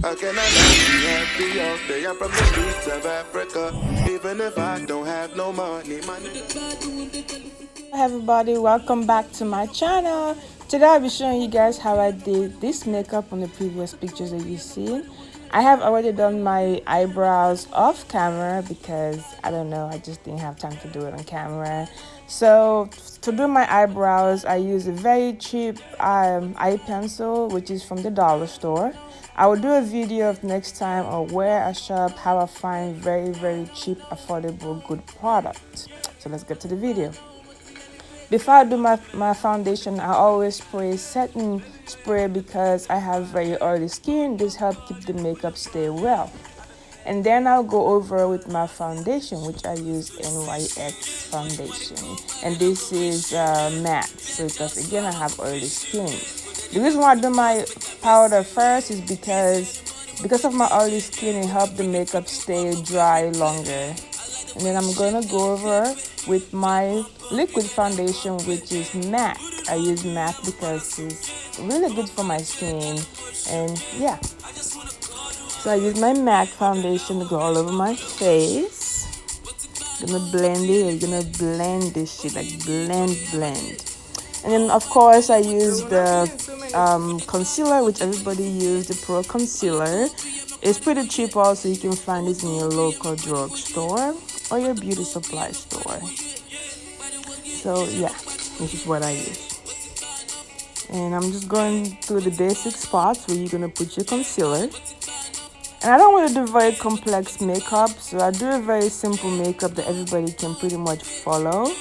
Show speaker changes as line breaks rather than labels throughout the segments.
How can I not be happy all day? I'm from the streets of Africa. Even if I don't have no money,
Hi everybody, welcome back to my channel. Today I'll be showing you guys how I did this makeup on the previous pictures that you've seen. I have already done my eyebrows off camera because I don't know, I just didn't have time to do it on camera. So to do my eyebrows, I use a very cheap eye pencil, which is from the dollar store. I will do a video of next time on where I shop, how I find very cheap, affordable, good product. So let's get to the video. Before I do my foundation, I always spray setting spray because I have very oily skin. This helps keep the makeup stay well. And then I'll go over with my foundation, which I use NYX foundation. And this is matte, so because again I have oily skin. The reason why I do my powder first is because of my oily skin, it helps the makeup stay dry longer. And then I'm gonna go over with my liquid foundation, which is MAC. I use MAC because it's really good for my skin, and yeah. So I use my MAC foundation to go all over my face. Gonna blend it. You're gonna blend this shit, like blend. And then of course I use the concealer, which everybody use, the Pro Concealer. It's pretty cheap also. You can find this in your local drugstore or your beauty supply store. So yeah, this is what I use. And I'm just going through the basic spots where you're gonna put your concealer. And I don't want to do very complex makeup, so I do a very simple makeup that everybody can pretty much follow.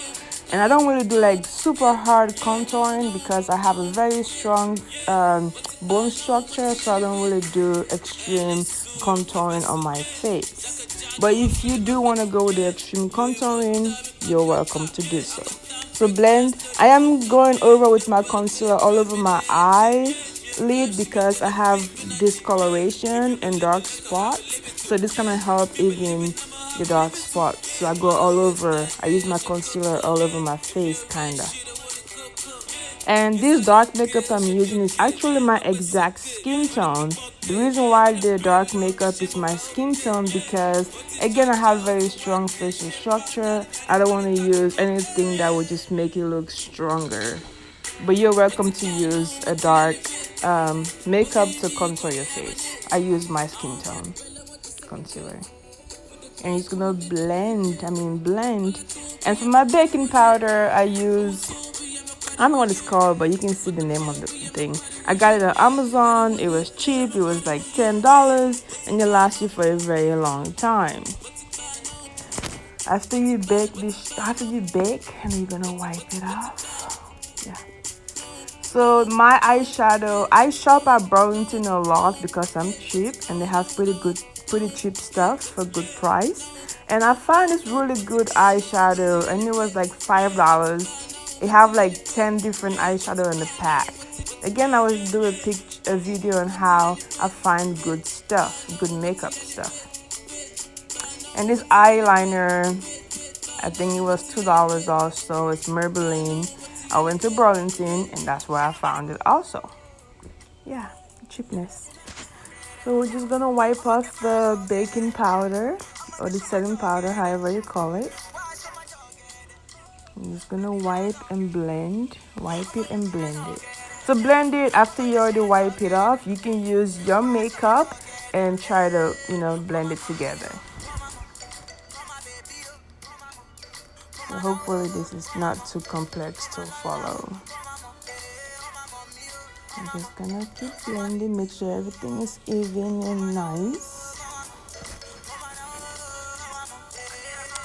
And I don't really do like super hard contouring because I have a very strong bone structure, so I don't really do extreme contouring on my face. But if you do want to go with the extreme contouring, you're welcome to do so. So blend. I am going over with my concealer all over my eyelid because I have discoloration and dark spots. So this kind of help even the dark spots. So I go all over. I use my concealer all over my face, kinda. And this dark makeup I'm using is actually my exact skin tone. The reason why the dark makeup is my skin tone because again I have very strong facial structure. I don't want to use anything that would just make it look stronger. But you're welcome to use a dark makeup to contour your face. I use my skin tone concealer. And it's gonna blend. And for my baking powder, I use, I don't know what it's called, but you can see the name of the thing. I got it on Amazon. It was cheap. It was like $10, and it lasts you for a very long time. After you bake, and you're gonna wipe it off. Yeah. So my eyeshadow, I shop at Burlington a lot because I'm cheap, and they have pretty cheap stuff for good price. And I found this really good eyeshadow, and it was like $5. It have like 10 different eyeshadow in the pack. Again, I will do a video on how I find good stuff, good makeup stuff. And this eyeliner, I think it was $2 also. It's Maybelline. I went to Burlington, and that's where I found it also. Yeah, cheapness. So we're just gonna wipe off the baking powder or the setting powder, however you call it. I'm just gonna wipe and blend, wipe it and blend it. So blend it after you already wipe it off. You can use your makeup and try to, blend it together. So hopefully this is not too complex to follow. I'm just gonna keep blending, make sure everything is even and nice.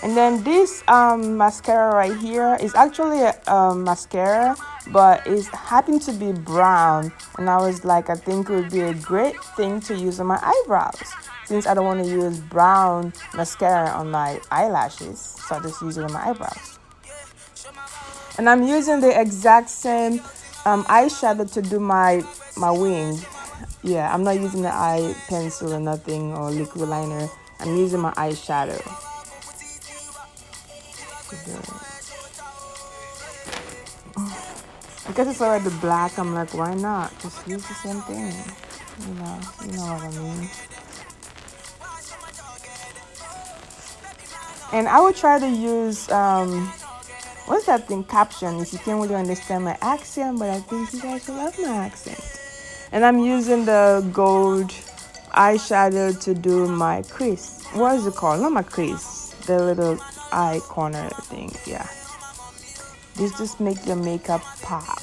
And then this mascara right here is actually a mascara, but it happened to be brown. And I was like, I think it would be a great thing to use on my eyebrows, since I don't want to use brown mascara on my eyelashes. So I just use it on my eyebrows. And I'm using the exact same eyeshadow to do my wing. Yeah, I'm not using the eye pencil or nothing or liquid liner. I'm using my eyeshadow. Because it's already black, I'm like, why not? Just use the same thing. You know what I mean. And I will try to use what's that thing, caption, if you can't really understand my accent, but I think you guys will love my accent. And I'm using the gold eyeshadow to do my crease. What is it called? Not my crease, the little eye corner thing. Yeah, this just make your makeup pop.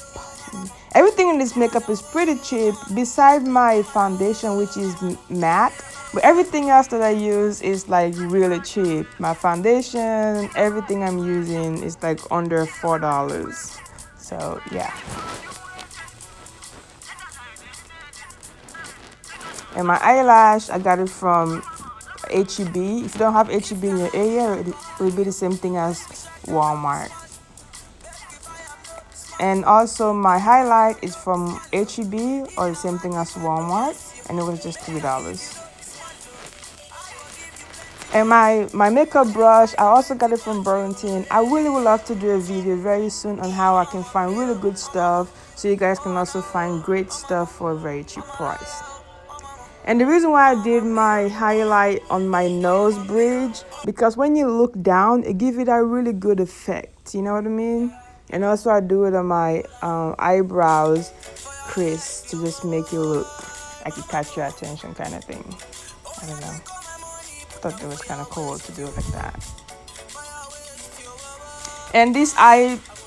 Everything in this makeup is pretty cheap besides my foundation, which is matte, but everything else that I use is like really cheap. My foundation, everything I'm using is like under $4. So yeah. And my eyelash, I got it from HEB. If you don't have HEB in your area, it will be the same thing as Walmart. And also my highlight is from HEB or the same thing as Walmart, and it was just $3. And my makeup brush, I also got it from Burlington. I really would love to do a video very soon on how I can find really good stuff, so you guys can also find great stuff for a very cheap price. And the reason why I did my highlight on my nose bridge, because when you look down, it gives it a really good effect. You know what I mean? And also I do it on my eyebrows crease to just make it look like it catch your attention kind of thing. I don't know. I thought it was kind of cool to do it like that. And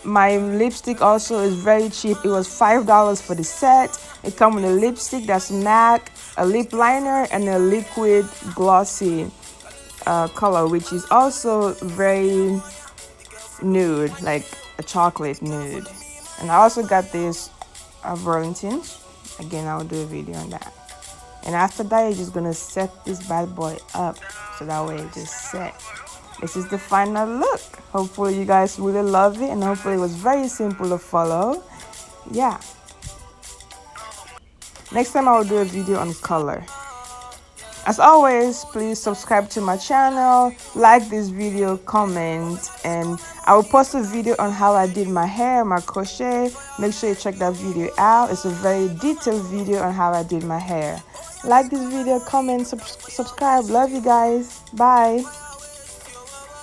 my lipstick also is very cheap. It was $5 for the set. It comes with a lipstick that's matte, a lip liner, and a liquid glossy color, which is also very nude, like a chocolate nude. And I also got this Burlington. Again, I'll do a video on that. And after that, you're just gonna set this bad boy up so that way it just set. This is the final look. Hopefully you guys really love it, and hopefully it was very simple to follow. Yeah. Next time I will do a video on color. As always, please subscribe to my channel, like this video, comment, and I will post a video on how I did my hair, my crochet. Make sure you check that video out. It's a very detailed video on how I did my hair. Like this video, comment, subscribe. Love you guys. Bye.